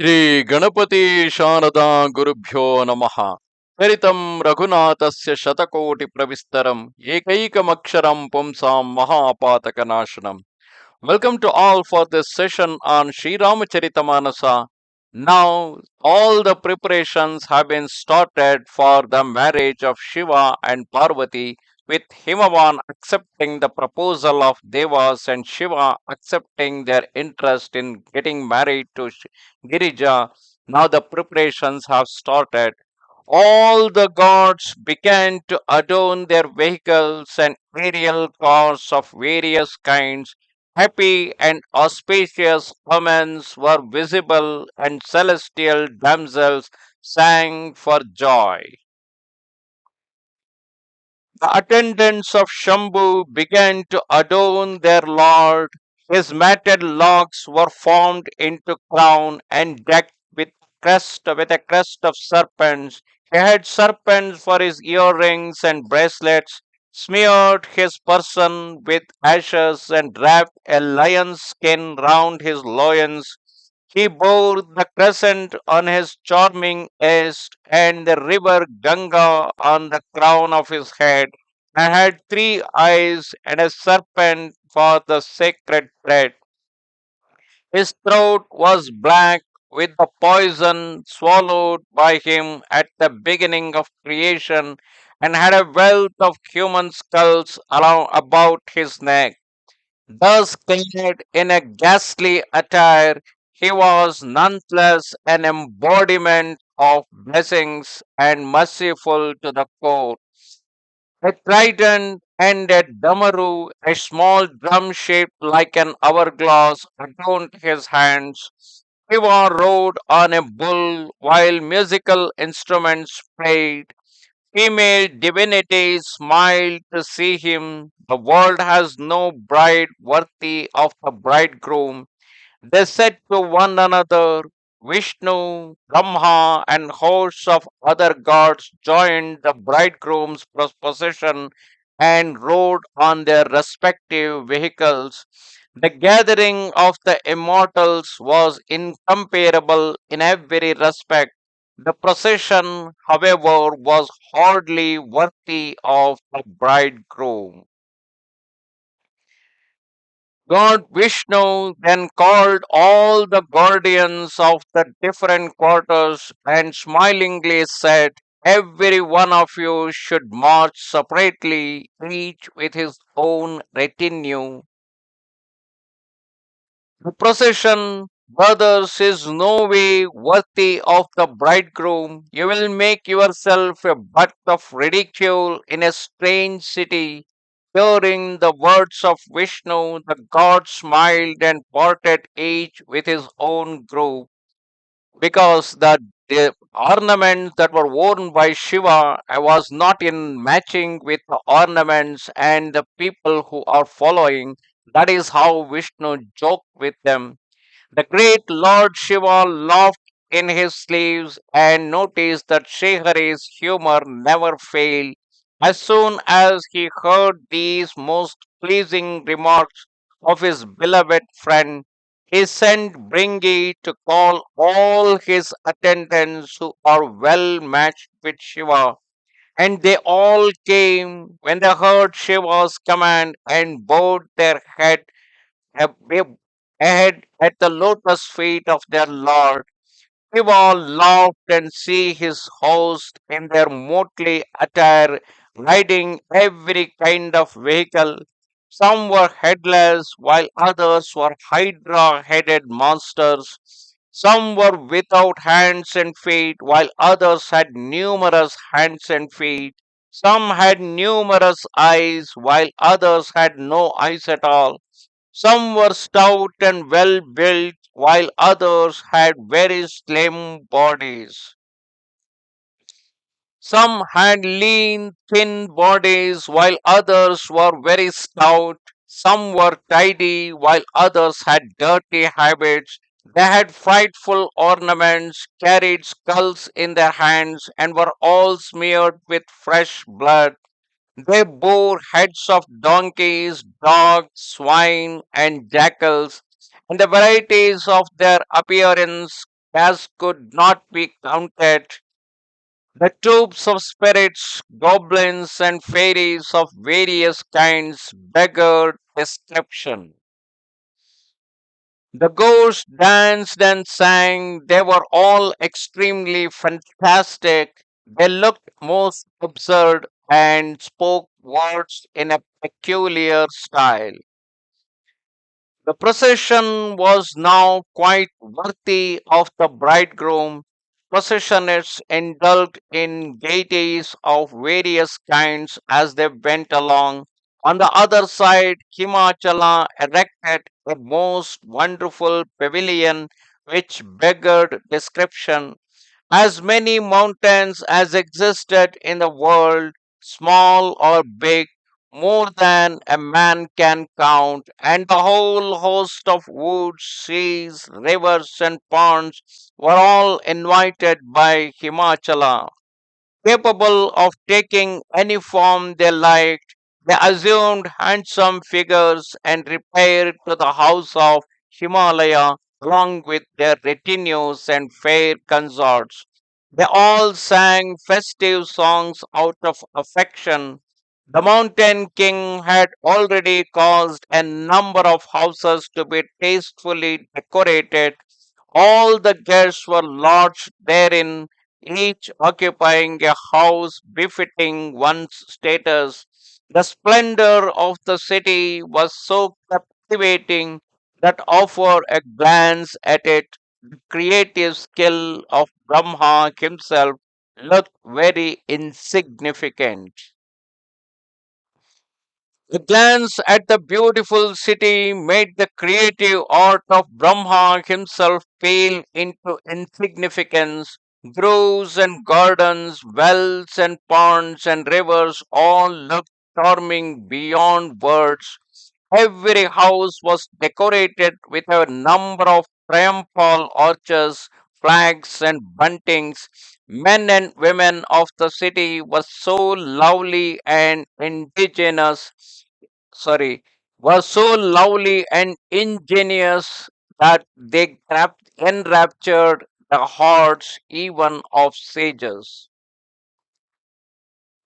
श्री गणपति शारदा गुरुभ्यो नमः चरितं रघुनाथस्य शतकोटिप्रविस्तरम् एकैकमक्षरं पुंसां महापातकनाशनम्. Welcome to all for this session on Sri Rama Charitha Manasa. Now, all the preparations have been started for the marriage of Shiva and Parvati, with Himavan accepting the proposal of Devas and Shiva accepting their interest in getting married to Girija. Now, the preparations have started. All the gods began to adorn their vehicles and aerial cars of various kinds. Happy and auspicious omens were visible, and celestial damsels sang for joy. The attendants of Shambhu began to adorn their lord. His matted locks were formed into crown and decked with a crest of serpents. He had serpents for his earrings and bracelets, smeared his person with ashes, and wrapped a lion's skin round his loins. He bore the crescent on his charming breast, and the river Ganga on the crown of his head, and had three eyes and a serpent for the sacred thread. His throat was black with the poison swallowed by him at the beginning of creation, and had a wealth of human skulls around about his neck. Thus clad in a ghastly attire, he was nonetheless an embodiment of blessings and merciful to the core. A trident and a damaru, a small drum shaped like an hourglass, adorned his hands. Shiva rode on a bull while musical instruments played. Female divinities smiled to see him. The world has no bride worthy of the bridegroom. They said to one another, Vishnu, Brahma, and hosts of other gods joined the bridegroom's procession and rode on their respective vehicles. The gathering of the immortals was incomparable in every respect. The procession, however, was hardly worthy of the bridegroom. God Vishnu then called all the guardians of the different quarters and smilingly said, Every one of you should march separately, each with his own retinue. The procession, brothers, is no way worthy of the bridegroom. You will make yourself a butt of ridicule in a strange city. Hearing the words of Vishnu, the god smiled and parted each with his own group, because the ornaments that were worn by Shiva was not in matching with the ornaments and the people who are following. That is how Vishnu joked with them. The great Lord Shiva laughed in his sleeves and noticed that Srihari's humor never failed. As soon as he heard these most pleasing remarks of his beloved friend, he sent Bringi to call all his attendants who are well matched with Shiva, and they all came when they heard Shiva's command and bowed their head at the lotus feet of their Lord. Shiva laughed and see his host in their motley attire, riding every kind of vehicle. Some were headless, while others were hydra headed monsters. Some were without hands and feet, while others had numerous hands and feet. Some had numerous eyes, while others had no eyes at all. Some were stout and well built, while others had very slim bodies. Some had lean, thin bodies, while others were very stout. Some were tidy, while others had dirty habits. They had frightful ornaments, carried skulls in their hands, and were all smeared with fresh blood. They bore heads of donkeys, dogs, swine, and jackals, and the varieties of their appearance as could not be counted. The troops of spirits, goblins, and fairies of various kinds beggared description. The ghosts danced and sang. They were all extremely fantastic. They looked most absurd and spoke words in a peculiar style. The procession was now quite worthy of the bridegroom. Processionists indulged in gaieties of various kinds as they went along. On the other side, Himachala erected a most wonderful pavilion which beggared description. As many mountains as existed in the world, small or big, more than a man can count, and the whole host of woods, seas, rivers, and ponds were all invited by Himachala. Capable of taking any form they liked, they assumed handsome figures and repaired to the house of Himalaya along with their retinues and fair consorts. They all sang festive songs out of affection. The mountain king had already caused a number of houses to be tastefully decorated. All the guests were lodged therein, each occupying a house befitting one's status. The splendor of the city was so captivating that offer a glance at it, the creative skill of Brahma himself looked very insignificant. A glance at the beautiful city made the creative art of Brahma himself pale into insignificance. Groves and gardens, wells and ponds and rivers all looked charming beyond words. Every house was decorated with a number of triumphal arches, flags, and buntings. Men and women of the city were so lovely and indigenous, sorry, were so lovely and ingenious that they enraptured the hearts even of sages.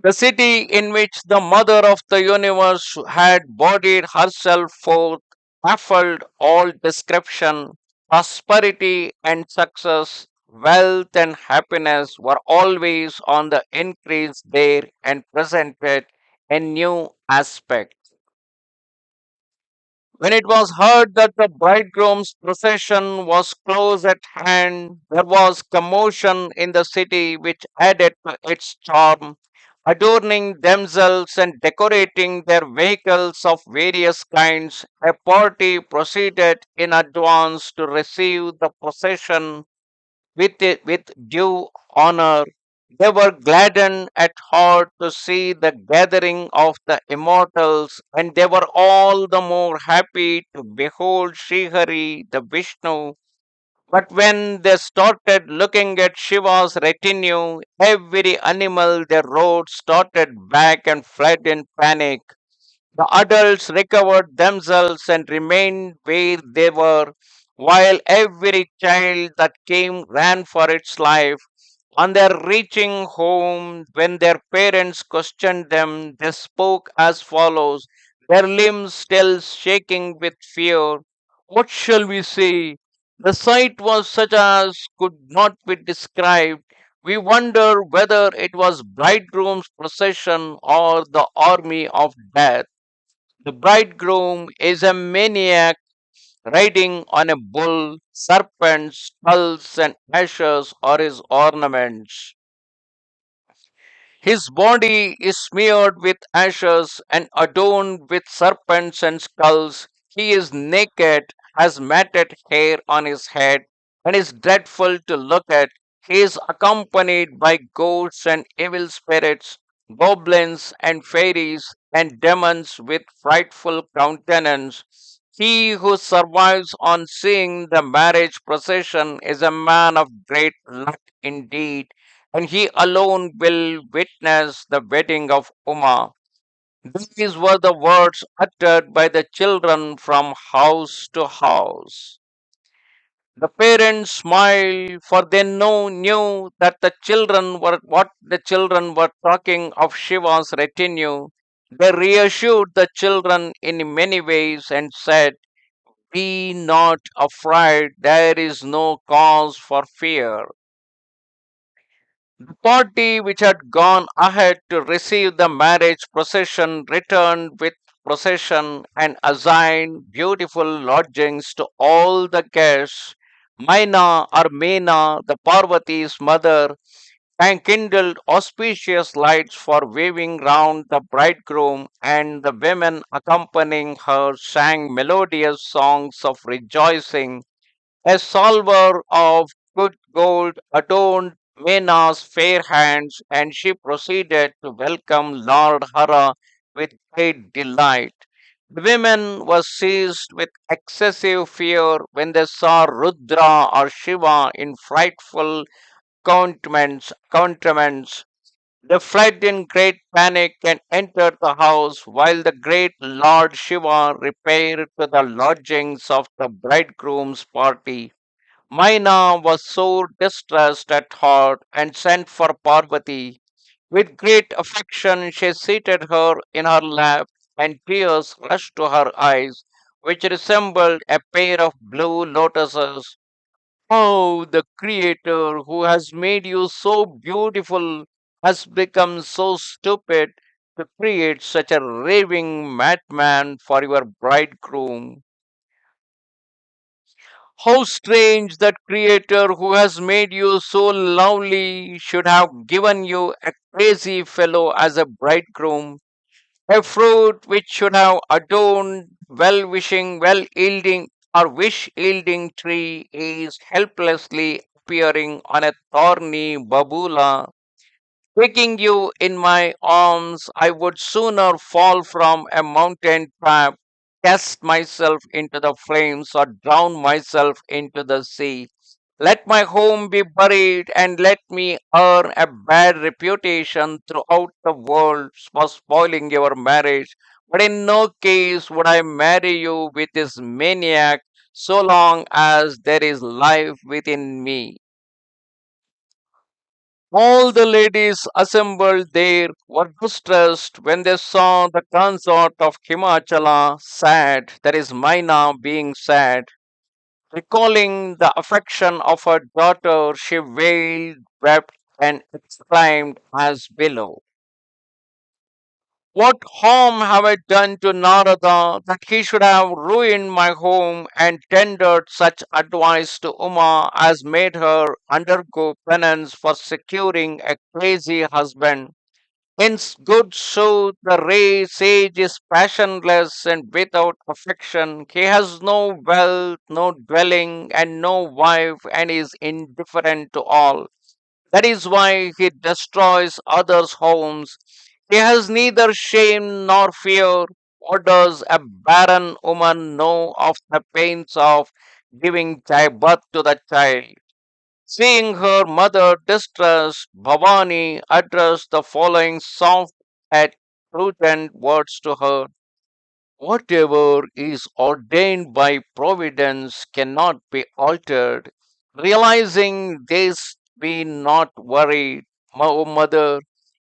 The city in which the mother of the universe had bodied herself forth baffled all description. Prosperity and success, wealth and happiness were always on the increase there and presented a new aspect. When it was heard that the bridegroom's procession was close at hand, there was commotion in the city which added to its charm. Adorning themselves and decorating their vehicles of various kinds, a party proceeded in advance to receive the procession with due honor. They were gladdened at heart to see the gathering of the immortals, and they were all the more happy to behold Srihari, the Vishnu. But when they started looking at Shiva's retinue, every animal they rode started back and fled in panic. The adults recovered themselves and remained where they were, while every child that came ran for its life. On their reaching home, when their parents questioned them, they spoke as follows, their limbs still shaking with fear. What shall we say? The sight was such as could not be described. We wonder whether it was bridegroom's procession or the army of death. The bridegroom is a maniac riding on a bull, serpents, skulls, and ashes are his ornaments. His body is smeared with ashes and adorned with serpents and skulls. He is naked, has matted hair on his head, and is dreadful to look at. He is accompanied by ghosts and evil spirits, goblins and fairies, and demons with frightful countenance. He who survives on seeing the marriage procession is a man of great luck indeed, and he alone will witness the wedding of Uma. These were the words uttered by the children from house to house. The parents smiled, for they knew that the children were talking of Shiva's retinue. They reassured the children in many ways and said, "Be not afraid, there is no cause for fear." The party which had gone ahead to receive the marriage procession returned with procession and assigned beautiful lodgings to all the guests. Maina or Mena, the Parvati's mother, and kindled auspicious lights for waving round the bridegroom, and the women accompanying her sang melodious songs of rejoicing. A salver of good gold adorned Mena's fair hands, and she proceeded to welcome Lord Hara with great delight. The women were seized with excessive fear when they saw Rudra or Shiva in frightful countenance. They fled in great panic and entered the house, while the great Lord Shiva repaired to the lodgings of the bridegroom's party. Maina was sore distressed at heart and sent for Parvati. With great affection she seated her in her lap, and tears rushed to her eyes, which resembled a pair of blue lotuses. Oh, the Creator who has made you so beautiful has become so stupid to create such a raving madman for your bridegroom. How strange that Creator who has made you so lovely should have given you a crazy fellow as a bridegroom, a fruit which should have adorned well wishing, well yielding, or wish yielding tree is helplessly appearing on a thorny babula. Taking you in my arms, I would sooner fall from a mountain trap, cast myself into the flames, or drown myself into the sea. Let my home be buried, and let me earn a bad reputation throughout the world for spoiling your marriage. But in no case would I marry you with this maniac so long as there is life within me. All the ladies assembled there were distressed when they saw the consort of Himachala sad, that is Maina being sad. Recalling the affection of her daughter, she wailed, wept, and exclaimed as below. What harm have I done to Narada that he should have ruined my home and tendered such advice to Uma as made her undergo penance for securing a crazy husband? In good sooth, the sage is passionless and without affection. He has no wealth, no dwelling, and no wife, and is indifferent to all. That is why he destroys others' homes. He has neither shame nor fear. What does a barren woman know of the pains of giving birth to the child? Seeing her mother distressed, Bhavani addressed the following soft and prudent words to her. Whatever is ordained by providence cannot be altered. Realizing this, be not worried, mother.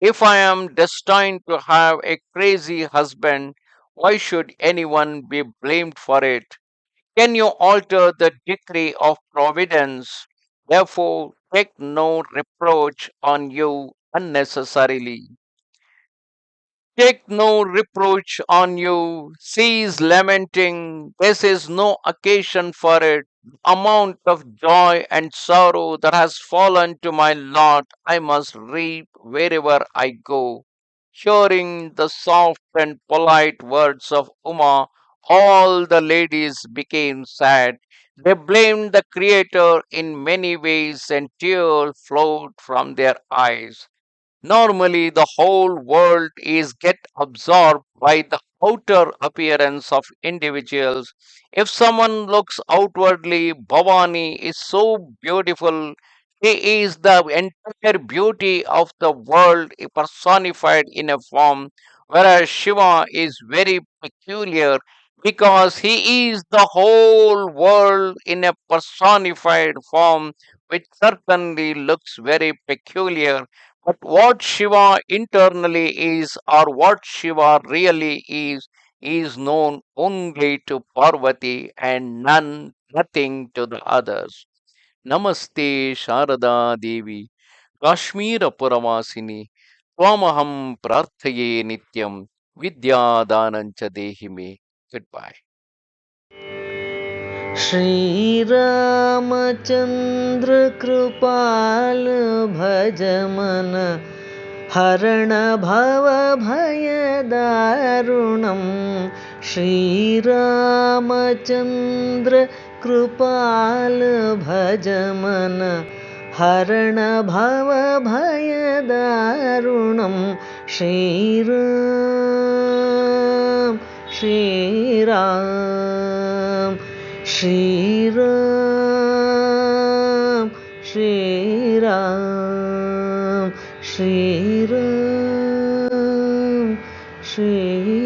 If I am destined to have a crazy husband, why should anyone be blamed for it? Can you alter the decree of providence? Therefore, take no reproach on you unnecessarily. Take no reproach on you. Cease lamenting. This is no occasion for it. Amount of joy and sorrow that has fallen to my lot, I must reap wherever I go. Hearing the soft and polite words of Uma, all the ladies became sad. They blamed the Creator in many ways, and tears flowed from their eyes. Normally, the whole world is get absorbed by the outer appearance of individuals. If someone looks outwardly, Bhavani is so beautiful. He is the entire beauty of the world personified in a form, whereas Shiva is very peculiar. because he is the whole world in a personified form, which certainly looks very peculiar. But what Shiva internally is, or what Shiva really is known only to Parvati and nothing to the others. Namaste Sharada Devi, Kashmira Puravasini, Twamaham Prarthaye Nityam, Vidya Danancha Dehime. Goodbye. Shri Ramchandra कृपाल भज मन हरण भव भय दारुणं श्रीरामचन्द्र कृपाल भज मन हरण भव भय दारुणं श्रीराम श्रीराम श्रीराम श्रीराम श्रीराम श्री